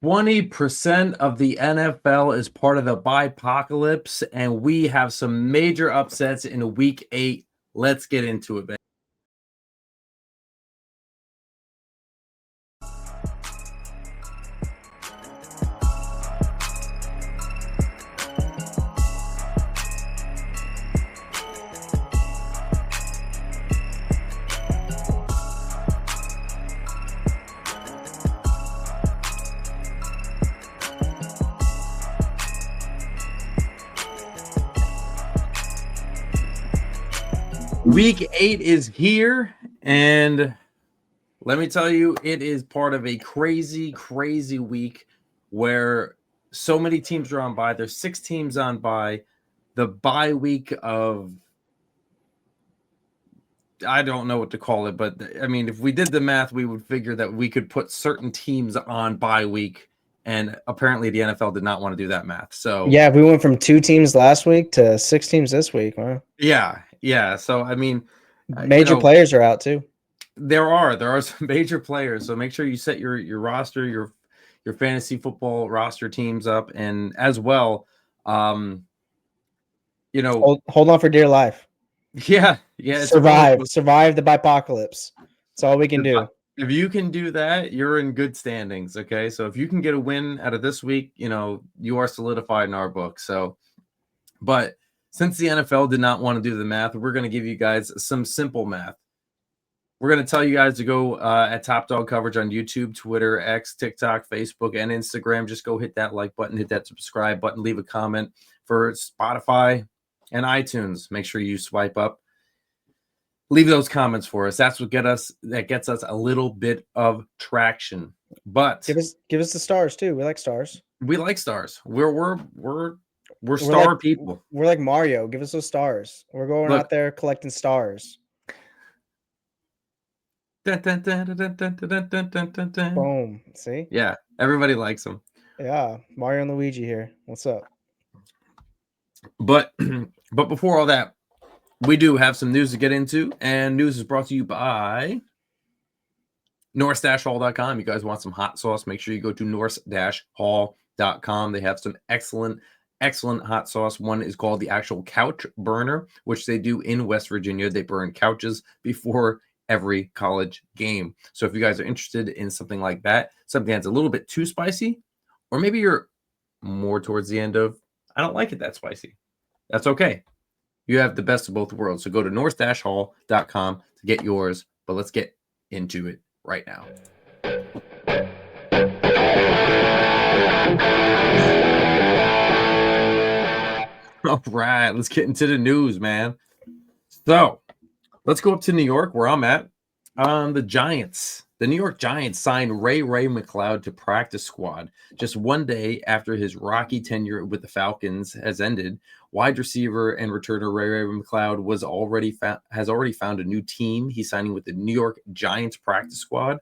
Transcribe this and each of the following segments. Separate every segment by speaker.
Speaker 1: 20% of the NFL is part of the bipocalypse, and we have some major upsets in week 8. Let's get into it, man. Week 8 is here, and let me tell you, it is part of a crazy, crazy week where so many teams are on bye. There's 6 teams on bye. The bye week of, I don't know what to call it, but I mean, if we did the math, we would figure that we could put certain teams on bye week, and apparently the NFL did not want to do that math. So
Speaker 2: yeah, we went from 2 teams last week to 6 teams this week. Wow.
Speaker 1: yeah. So I mean,
Speaker 2: Major players are out too.
Speaker 1: There are some major players. So make sure you set your roster, your fantasy football roster teams up, and as well,
Speaker 2: hold on for dear life.
Speaker 1: Yeah.
Speaker 2: Survive the bipocalypse. That's all we can do.
Speaker 1: If you can do that, you're in good standings. Okay, so if you can get a win out of this week, you are solidified in our book. So, but since the NFL did not want to do the math, we're going to give you guys some simple math. We're going to tell you guys to go at Top Dog Coverage on YouTube, Twitter, X, TikTok, Facebook, and Instagram. Just go hit that like button, hit that subscribe button, leave a comment. For Spotify and iTunes, make sure you swipe up. Leave those comments for us. That's what gets us a little bit of traction. But
Speaker 2: give us the stars too. We like stars.
Speaker 1: We like stars. We're star people.
Speaker 2: We're like Mario. Give us those stars. We're going out there collecting stars. Boom. See?
Speaker 1: Yeah, everybody likes them.
Speaker 2: Yeah, Mario and Luigi here. What's up?
Speaker 1: But before all that, we do have some news to get into, and news is brought to you by Norse-Hall.com. You guys want some hot sauce? Make sure you go to Norse-Hall.com. They have some excellent hot sauce. One is called the actual Couch Burner, which they do in West Virginia. They burn couches before every college game. So if you guys are interested in something like that, something that's a little bit too spicy, or maybe you're more towards the end of, I don't like it that spicy, that's okay. You have the best of both worlds. So go to Norse-Hall.com to get yours. But let's get into it right now. All right, let's get into the news, man. So let's go up to New York, where I'm at. The Giants. The New York Giants signed Ray McCloud to practice squad just one day after his rocky tenure with the Falcons has ended. Wide receiver and returner Ray McCloud has already found a new team. He's signing with the New York Giants practice squad.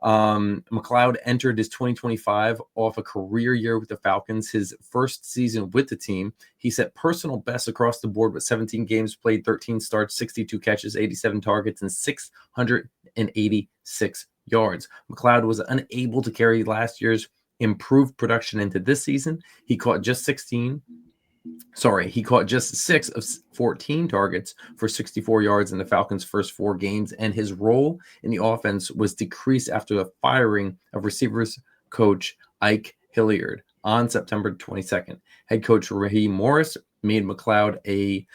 Speaker 1: McCloud entered his 2025 off a career year with the Falcons, his first season with the team. He set personal bests across the board with 17 games played, 13 starts, 62 catches, 87 targets, and 686 yards. McCloud was unable to carry last year's improved production into this season. He caught just 6 of 14 targets for 64 yards in the Falcons' first 4 games, and his role in the offense was decreased after the firing of receivers coach Ike Hilliard on September 22nd. Head coach Raheem Morris made McCloud a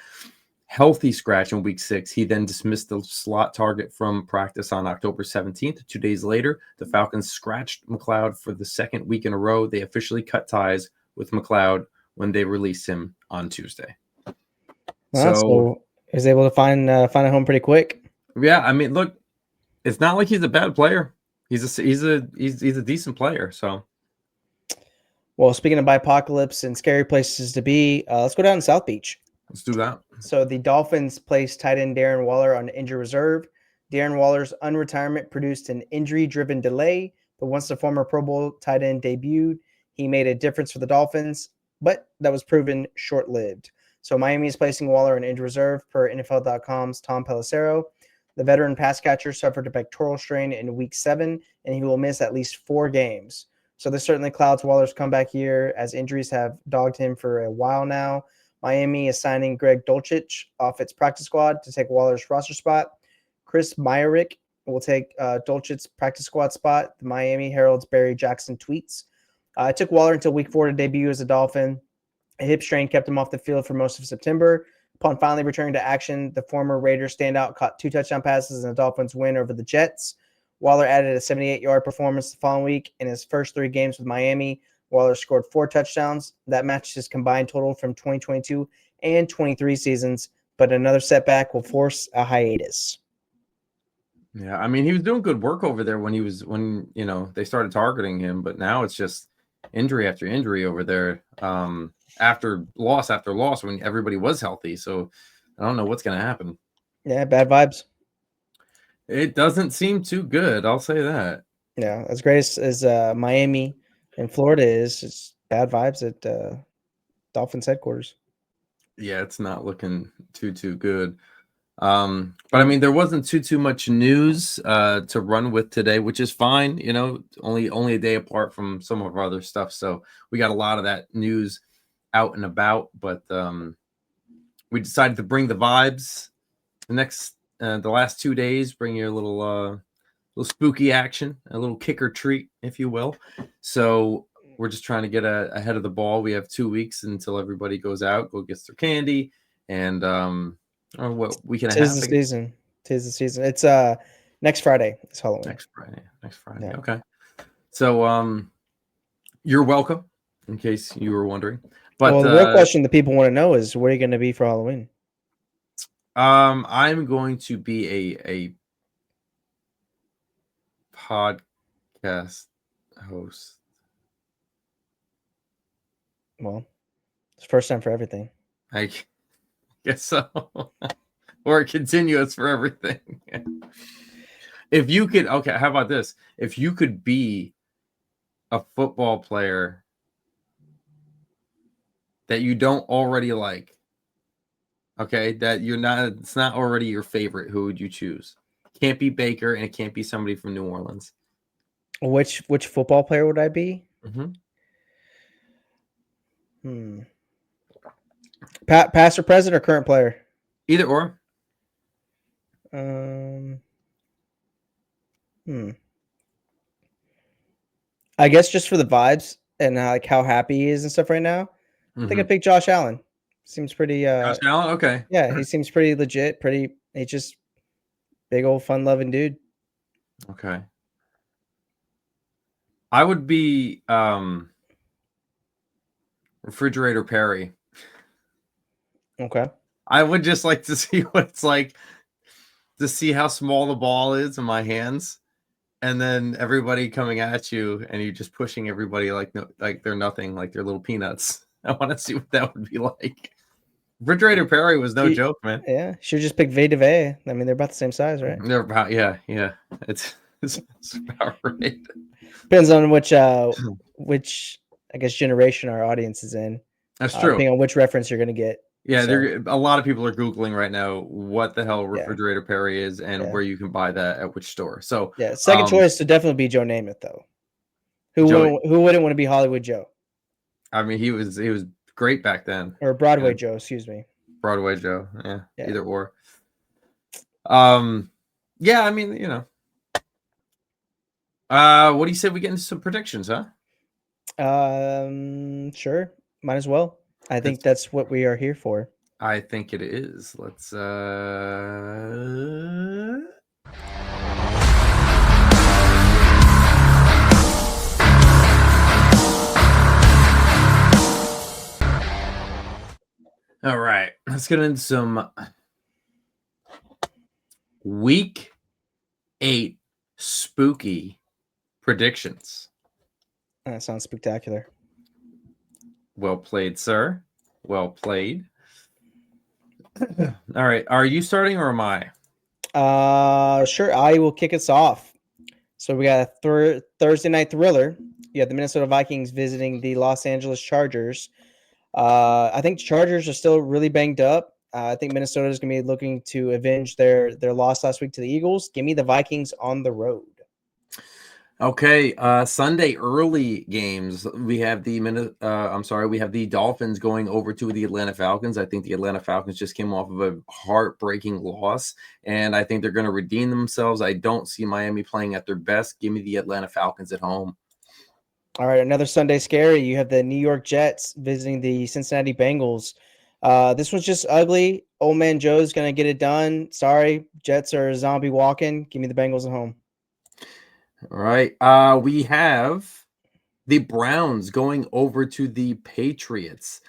Speaker 1: healthy scratch in week 6. He then dismissed the slot target from practice on October 17th. 2 days later, the Falcons scratched McCloud for the second week in a row. They officially cut ties with McCloud when they released him on Tuesday.
Speaker 2: So he was able to find a home pretty quick.
Speaker 1: Yeah, I mean, look, it's not like he's a bad player. He's a decent player. So,
Speaker 2: well, speaking of bipocalypse and scary places to be, let's go down to South Beach.
Speaker 1: Let's do that.
Speaker 2: So the Dolphins placed tight end Darren Waller on injury reserve. Darren Waller's unretirement produced an injury-driven delay, but once the former Pro Bowl tight end debuted, he made a difference for the Dolphins, but that was proven short-lived. So Miami is placing Waller on injury reserve per NFL.com's Tom Pelissero. The veteran pass catcher suffered a pectoral strain in week 7, and he will miss at least 4 games. So this certainly clouds Waller's comeback year, as injuries have dogged him for a while now. Miami is signing Greg Dulcich off its practice squad to take Waller's roster spot. Chris Myrick will take Dulcich's practice squad spot. The Miami Herald's Barry Jackson tweets. It took Waller until week 4 to debut as a Dolphin. A hip strain kept him off the field for most of September. Upon finally returning to action, the former Raiders standout caught 2 touchdown passes in the Dolphins' win over the Jets. Waller added a 78-yard performance the following week. In his first 3 games with Miami, Waller scored 4 touchdowns. That matches his combined total from 2022 and 23 seasons, but another setback will force a hiatus.
Speaker 1: Yeah, I mean, he was doing good work over there when they started targeting him, but now it's just injury after injury over there. After loss when everybody was healthy. So I don't know what's going to happen.
Speaker 2: Yeah, bad vibes.
Speaker 1: It doesn't seem too good. I'll say that.
Speaker 2: Yeah, as great as Miami and Florida is, it's bad vibes at Dolphins headquarters. Yeah,
Speaker 1: it's not looking too good. But I mean, there wasn't too much news to run with today, which is fine. Only a day apart from some of our other stuff. So we got a lot of that news out and about, but we decided to bring the vibes the last 2 days, bring you a little spooky action, a little kicker treat, if you will. So we're just trying to get ahead of the ball. We have 2 weeks until everybody goes out, gets their candy, and what week and a half?
Speaker 2: Tis the season. It's next Friday. It's Halloween.
Speaker 1: Next Friday.
Speaker 2: Yeah.
Speaker 1: Okay. So you're welcome, in case you were wondering. But
Speaker 2: the real question the people want to know is, where are you going to be for Halloween?
Speaker 1: I'm going to be a podcast host.
Speaker 2: Well, it's first time for everything.
Speaker 1: I guess so. Or continuous for everything. If you could, okay, how about this? If you could be a football player that you don't already like, okay, that it's not already your favorite, who would you choose? Can't be Baker, and it can't be somebody from New Orleans.
Speaker 2: Which football player would I be? Past or present or current player?
Speaker 1: Either or.
Speaker 2: I guess just for the vibes and like how happy he is and stuff right now, I think I'd pick Josh Allen. Seems pretty.
Speaker 1: Josh Allen, okay.
Speaker 2: Yeah, he seems pretty legit. He's just big old fun loving dude.
Speaker 1: Okay. I would be Refrigerator Perry.
Speaker 2: Okay.
Speaker 1: I would just like to see what it's like to see how small the ball is in my hands, and then everybody coming at you, and you just pushing everybody like they're nothing, like they're little peanuts. I want to see what that would be like. Refrigerator Perry was no joke, man.
Speaker 2: Yeah, should just pick Vita Vea. I mean, they're about the same size, right?
Speaker 1: They're about It's about right.
Speaker 2: Depends on which I guess generation our audience is in.
Speaker 1: That's true.
Speaker 2: Depending on which reference you're going to get.
Speaker 1: Yeah, a lot of people are Googling right now what the hell Refrigerator Perry is and where you can buy that at which store. So
Speaker 2: second choice would definitely be Joe Namath, though. Who wouldn't want to be Hollywood Joe?
Speaker 1: I mean, he was great back then.
Speaker 2: Or Broadway Joe, excuse me.
Speaker 1: Broadway Joe, yeah, either or. I mean, what do you say we get into some predictions, huh?
Speaker 2: Sure, might as well. I think that's what we are here for.
Speaker 1: I think it is. Let's all right, let's get into some week 8 spooky predictions.
Speaker 2: That sounds spectacular.
Speaker 1: Well played, sir. Well played. All right. Are you starting or am I?
Speaker 2: Sure. I will kick us off. So we got a Thursday night thriller. You have the Minnesota Vikings visiting the Los Angeles Chargers. I think Chargers are still really banged up. I think Minnesota is going to be looking to avenge their loss last week to the Eagles. Give me the Vikings on the road.
Speaker 1: Okay, Sunday early games. We have we have the Dolphins going over to the Atlanta Falcons. I think the Atlanta Falcons just came off of a heartbreaking loss, and I think they're going to redeem themselves. I don't see Miami playing at their best. Give me the Atlanta Falcons at home.
Speaker 2: All right, another Sunday scary. You have the New York Jets visiting the Cincinnati Bengals. This was just ugly. Old man Joe's gonna get it done. Sorry, Jets are zombie walking. Give me the Bengals at home.
Speaker 1: All right, we have the Browns going over to the Patriots.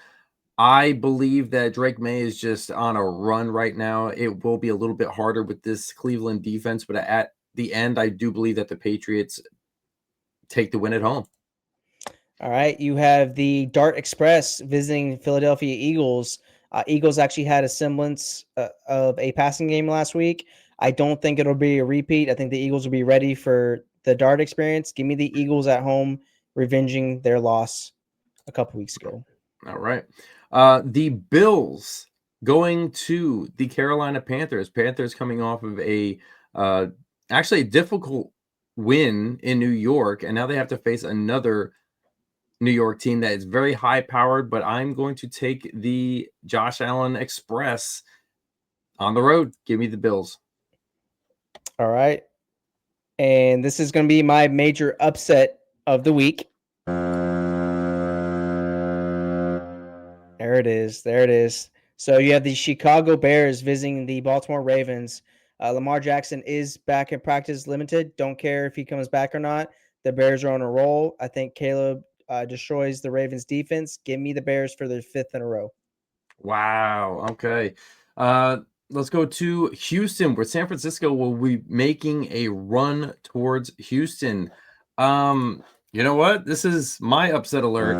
Speaker 1: I believe that Drake May is just on a run right now. It will be a little bit harder with this Cleveland defense, but at the end, I do believe that the Patriots take the win at home.
Speaker 2: All right, you have the Dart Express visiting Philadelphia Eagles. Eagles actually had a semblance of a passing game last week. I don't think it'll be a repeat. I think the Eagles will be ready for the Dart experience. Give me the Eagles at home, revenging their loss a couple weeks ago.
Speaker 1: All right. The Bills going to the Carolina Panthers. Panthers coming off of actually a difficult win in New York, and now they have to face another New York team that is very high powered, but I'm going to take the Josh Allen Express on the road. Give me the Bills.
Speaker 2: All right. And this is going to be my major upset of the week. There it is. There it is. So you have the Chicago Bears visiting the Baltimore Ravens. Lamar Jackson is back in practice limited. Don't care if he comes back or not. The Bears are on a roll. I think Caleb destroys the Ravens defense. Give me the Bears for their 5th in a row.
Speaker 1: Wow. Okay. Let's go to Houston, where San Francisco will be making a run towards Houston. You know what? This is my upset alert.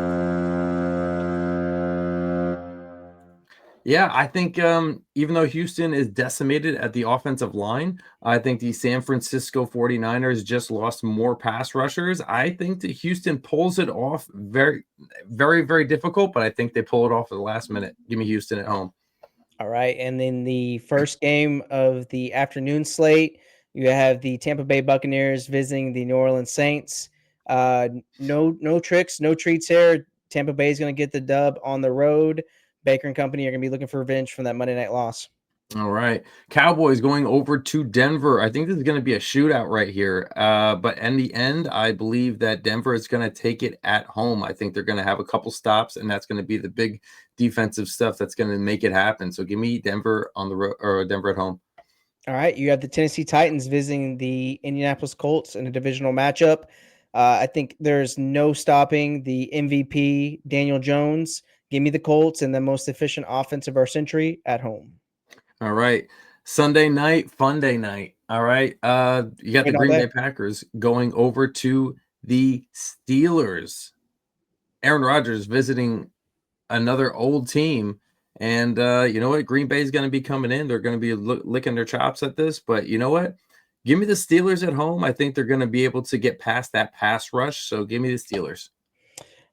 Speaker 1: Yeah, I think even though Houston is decimated at the offensive line, I think the San Francisco 49ers just lost more pass rushers. I think that Houston pulls it off very, very, very difficult, but I think they pull it off at the last minute. Give me Houston at home.
Speaker 2: All right. And then the first game of the afternoon slate, you have the Tampa Bay Buccaneers visiting the New Orleans Saints. No tricks, no treats here. Tampa Bay is going to get the dub on the road. Baker and company are going to be looking for revenge from that Monday night loss.
Speaker 1: All right. Cowboys going over to Denver. I think this is going to be a shootout right here. But in the end, I believe that Denver is going to take it at home. I think they're going to have a couple stops, and that's going to be the big defensive stuff that's going to make it happen. So give me Denver on the road or Denver at home.
Speaker 2: All right. You have the Tennessee Titans visiting the Indianapolis Colts in a divisional matchup. I think there's no stopping the MVP, Daniel Jones. Give me the Colts and the most efficient offense of our century at home.
Speaker 1: All right. Sunday night, fun day night. All right. You got the Green Bay Packers going over to the Steelers. Aaron Rodgers visiting another old team. And you know what? Green Bay is going to be coming in. They're going to be licking their chops at this. But you know what? Give me the Steelers at home. I think they're going to be able to get past that pass rush. So give me the Steelers.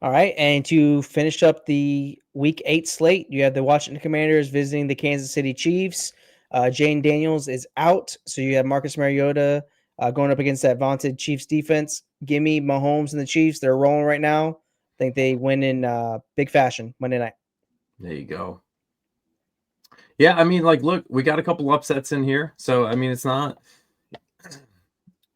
Speaker 2: All right. And to finish up the week 8 slate, you have the Washington Commanders visiting the Kansas City Chiefs. Jane Daniels is out. So you have Marcus Mariota going up against that vaunted Chiefs defense. Give me Mahomes and the Chiefs. They're rolling right now. I think they win in big fashion Monday night.
Speaker 1: There you go. Yeah, I mean, like, look, we got a couple upsets in here. So, I mean, it's not.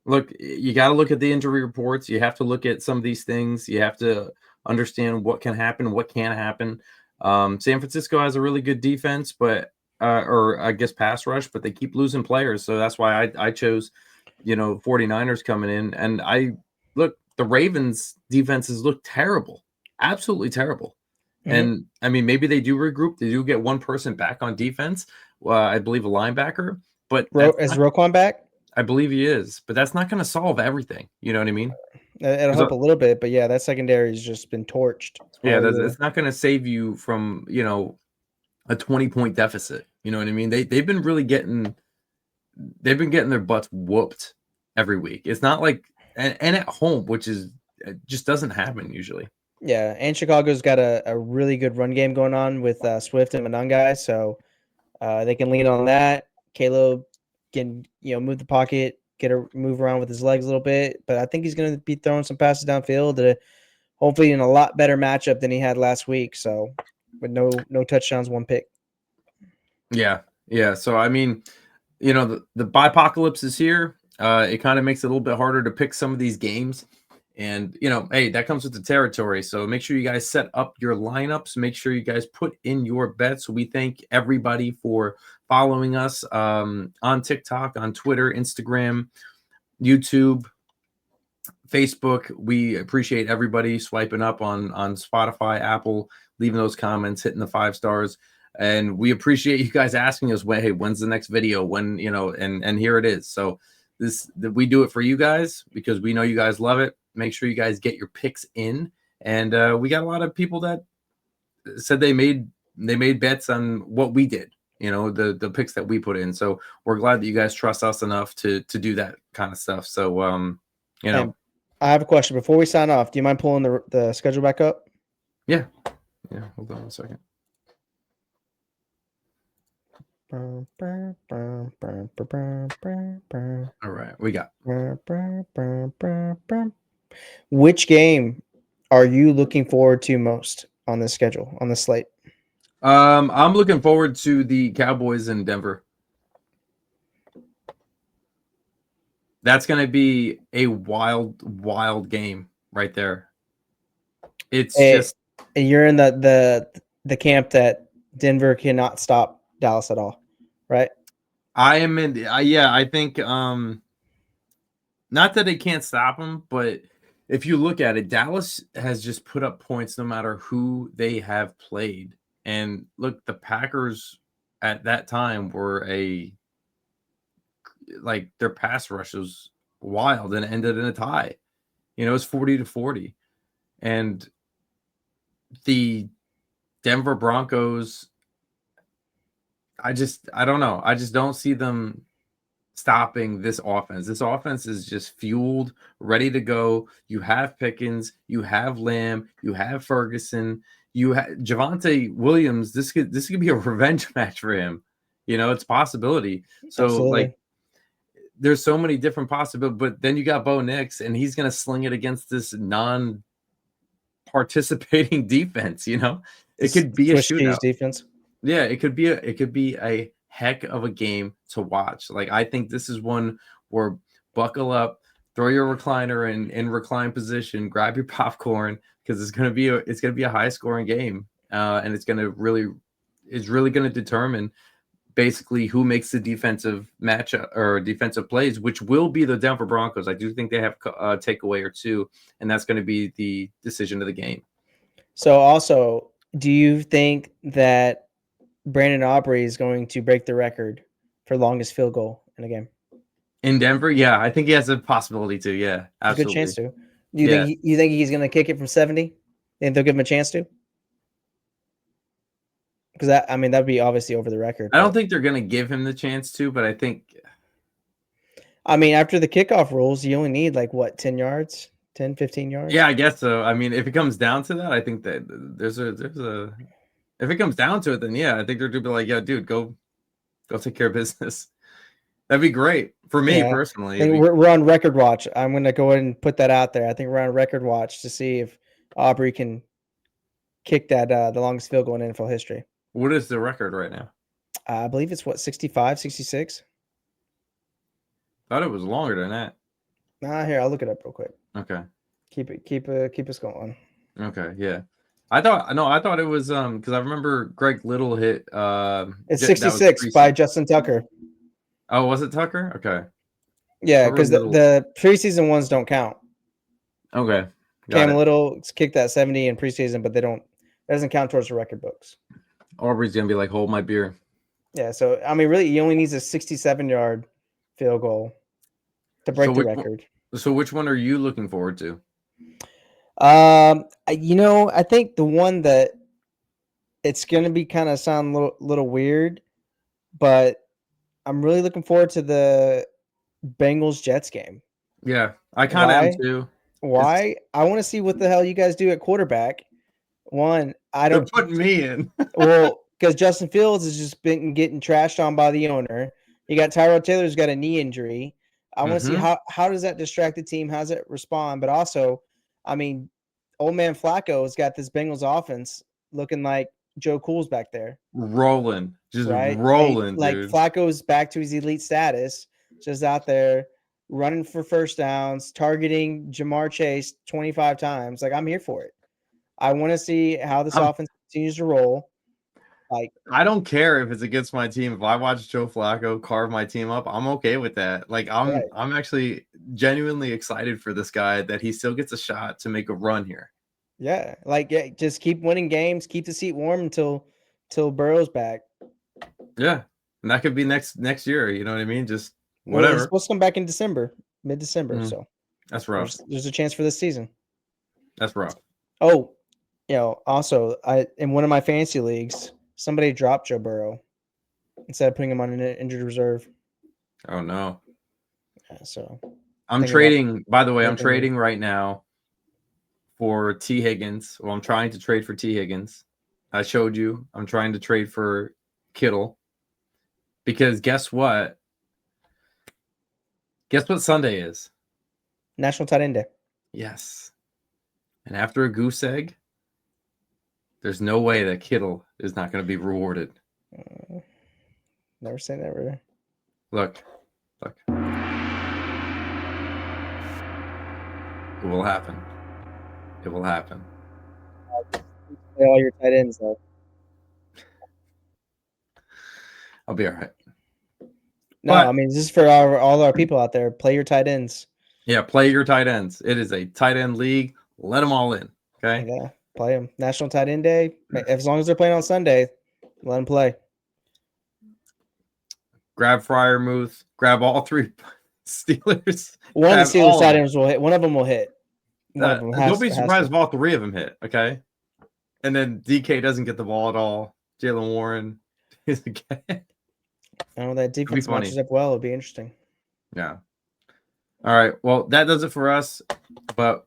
Speaker 1: Look, you got to look at the injury reports. You have to look at some of these things. You have to understand what can happen, what can't happen. San Francisco has a really good defense, but or I guess pass rush, but they keep losing players. So that's why I chose, 49ers coming in. And look, the Ravens defenses look terrible, absolutely terrible.
Speaker 2: Mm-hmm.
Speaker 1: And I mean, maybe they do regroup. They do get one person back on defense. I believe a linebacker, but
Speaker 2: is Roquan back?
Speaker 1: I believe he is, but that's not going to solve everything. You know what I mean?
Speaker 2: It'll help a little bit, but yeah, that secondary has just been torched.
Speaker 1: Yeah, it's not going to save you from a 20-point deficit. You know what I mean? They've been really getting their butts whooped every week. It's not like and at home, which is just doesn't happen usually.
Speaker 2: Yeah, and Chicago's got a really good run game going on with Swift and Monangai, so they can lean on that. Caleb can move the pocket move around with his legs a little bit. But I think he's going to be throwing some passes downfield, hopefully in a lot better matchup than he had last week. So, with no touchdowns, 1 pick.
Speaker 1: Yeah. So I mean, the bipocalypse is here. It kind of makes it a little bit harder to pick some of these games. And, hey, that comes with the territory. So make sure you guys set up your lineups. Make sure you guys put in your bets. We thank everybody for following us on TikTok, on Twitter, Instagram, YouTube, Facebook. We appreciate everybody swiping up on Spotify, Apple, leaving those comments, hitting the 5 stars. And we appreciate you guys asking us, hey, when's the next video? When, and here it is. So we do it for you guys because we know you guys love it. Make sure you guys get your picks in. And we got a lot of people that said they made bets on what we did, the picks that we put in. So we're glad that you guys trust us enough to do that kind of stuff. So,
Speaker 2: And I have a question before we sign off. Do you mind pulling the schedule back up?
Speaker 1: Yeah. Hold on a second. All right, we got.
Speaker 2: Which game are you looking forward to most on the schedule, on the slate?
Speaker 1: I'm looking forward to the Cowboys in Denver. That's going to be a wild game right there. It's just.
Speaker 2: And you're in the camp that Denver cannot stop Dallas at all, right?
Speaker 1: I am in. I think. Not that they can't stop them, but if you look at it, Dallas has just put up points no matter who they have played. And look, the Packers at that time were their pass rush was wild and it ended in a tie. It was 40-40. And the Denver Broncos, I don't know. I just don't see them stopping this offense. This offense is just fueled, ready to go. You have Pickens, you have Lamb, you have Ferguson, you have Javonte Williams. This could be a revenge match for him. It's a possibility. So
Speaker 2: Absolutely.
Speaker 1: there's so many different possibilities. But then you got Bo Nix, and he's gonna sling it against this non-participating defense. It could be a shootout
Speaker 2: defense.
Speaker 1: Yeah, it could be a heck of a game to watch. I think this is one where buckle up, throw your recliner in recline position, grab your popcorn because it's gonna be a high scoring game, and it's really gonna determine basically who makes the defensive matchup or defensive plays, which will be the Denver Broncos. I do think they have a takeaway or two, and that's going to be the decision of the game.
Speaker 2: So also, do you think that Brandon Aubrey is going to break the record for longest field goal in a game?
Speaker 1: In Denver? Yeah, I think he has a possibility to. Yeah, absolutely.
Speaker 2: A good chance to. You think he's going to kick it from 70? And they'll give him a chance to? Because that'd be obviously over the record.
Speaker 1: I don't think they're going to give him the chance to, but I think.
Speaker 2: After the kickoff rules, you only need 10 yards, 10, 15 yards?
Speaker 1: Yeah, I guess so. If it comes down to that, I think that there's a if it comes down to it, then yeah, I think they're going to be like, yeah, dude, go take care of business. That'd be great for me personally.
Speaker 2: I think we're on record watch. I'm going to go ahead and put that out there. I think we're on record watch to see if Aubrey can kick that the longest field goal in NFL history.
Speaker 1: What is the record right now?
Speaker 2: I believe it's 65, 66.
Speaker 1: Thought it was longer than that.
Speaker 2: Here, I'll look it up real quick.
Speaker 1: Okay.
Speaker 2: Keep us going.
Speaker 1: Okay, yeah. I thought it was because I remember Greg Little hit
Speaker 2: it's 66 by Justin Tucker.
Speaker 1: Oh, was it Tucker? Okay.
Speaker 2: Yeah, because the preseason ones don't count.
Speaker 1: Okay.
Speaker 2: Cam Little kicked that 70 in preseason, but it doesn't count towards the record books.
Speaker 1: Aubrey's gonna be like, hold my beer.
Speaker 2: Yeah, so really he only needs a 67-yard field goal to break the record.
Speaker 1: So which one are you looking forward to?
Speaker 2: I think the one that it's gonna be kind of sound a little weird, but I'm really looking forward to the Bengals Jets game.
Speaker 1: Yeah, I kind of am too.
Speaker 2: Why? I want to see what the hell you guys do at quarterback. They're
Speaker 1: putting me in.
Speaker 2: Well, because Justin Fields has just been getting trashed on by the owner. You got Tyrod Taylor's got a knee injury. I want to see
Speaker 1: Mhm.
Speaker 2: how does that distract the team? How does it respond? But also, I mean, old man Flacco has got this Bengals offense looking like Joe Cool's back there,
Speaker 1: Rolling. Just
Speaker 2: right?
Speaker 1: rolling,
Speaker 2: Like
Speaker 1: dude.
Speaker 2: Flacco's back to his elite status, just out there running for first downs, targeting Jamar Chase 25 times. Like I'm here for it. I want to see how this
Speaker 1: I'm
Speaker 2: offense continues to roll. Like,
Speaker 1: I don't care if it's against my team. If I watch Joe Flacco carve my team up, I'm okay with that. Like
Speaker 2: right.
Speaker 1: I'm actually genuinely excited for this guy that he still gets a shot to make a run here.
Speaker 2: Yeah, like just keep winning games, keep the seat warm until Burrow's back.
Speaker 1: Yeah. And that could be next year, you know what I mean? Just
Speaker 2: Well, he's
Speaker 1: whatever.
Speaker 2: supposed to come back in December, mid-December.
Speaker 1: Mm,
Speaker 2: So
Speaker 1: that's rough.
Speaker 2: there's a chance for this season.
Speaker 1: That's rough.
Speaker 2: Oh, also I in one of my fantasy leagues, somebody dropped Joe Burrow instead of putting him on an injured reserve.
Speaker 1: Oh no.
Speaker 2: Yeah, so
Speaker 1: I'm
Speaker 2: thinking about
Speaker 1: trading, by the way, I'm
Speaker 2: making a move.
Speaker 1: trading right now for T. Higgins. Well, I'm trying to trade for T. Higgins. I showed you. I'm trying to trade for Kittle. Because guess what? Guess what Sunday is?
Speaker 2: National Tight End Day.
Speaker 1: Yes. And after a goose egg, there's no way that Kittle is not going to be rewarded.
Speaker 2: Never say never.
Speaker 1: Look. It will happen. It will happen.
Speaker 2: Play all your tight ends though.
Speaker 1: I'll be all right.
Speaker 2: No,
Speaker 1: But
Speaker 2: I mean this is for all our people out there. Play your tight ends.
Speaker 1: yeah, play your tight ends. It is a tight end league. Let them all in. Okay.
Speaker 2: Yeah, play them. National Tight End Day. As long as they're playing on Sunday, let them play.
Speaker 1: Grab Fryermuth. Grab all three Steelers.
Speaker 2: One of the
Speaker 1: Grab all
Speaker 2: Steelers
Speaker 1: of
Speaker 2: tight
Speaker 1: them.
Speaker 2: ends will hit. One of them will hit. One of them
Speaker 1: Don't be
Speaker 2: has
Speaker 1: surprised
Speaker 2: to.
Speaker 1: if all three of them hit. Okay. And then DK doesn't get the ball at all. Jalen Warren is again.
Speaker 2: I know that defense
Speaker 1: funny.
Speaker 2: matches up well. It'll be interesting.
Speaker 1: Yeah. All right. Well, that does it for us. But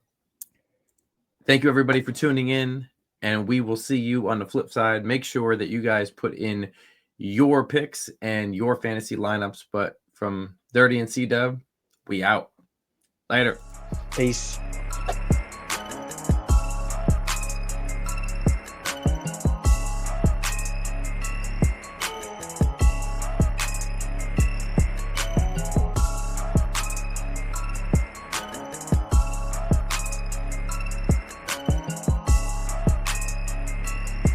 Speaker 1: thank you, everybody, for tuning in. And we will see you on the flip side. Make sure that you guys put in your picks and your fantasy lineups. But from Dirty and C-Dub, we out. Later.
Speaker 2: Peace.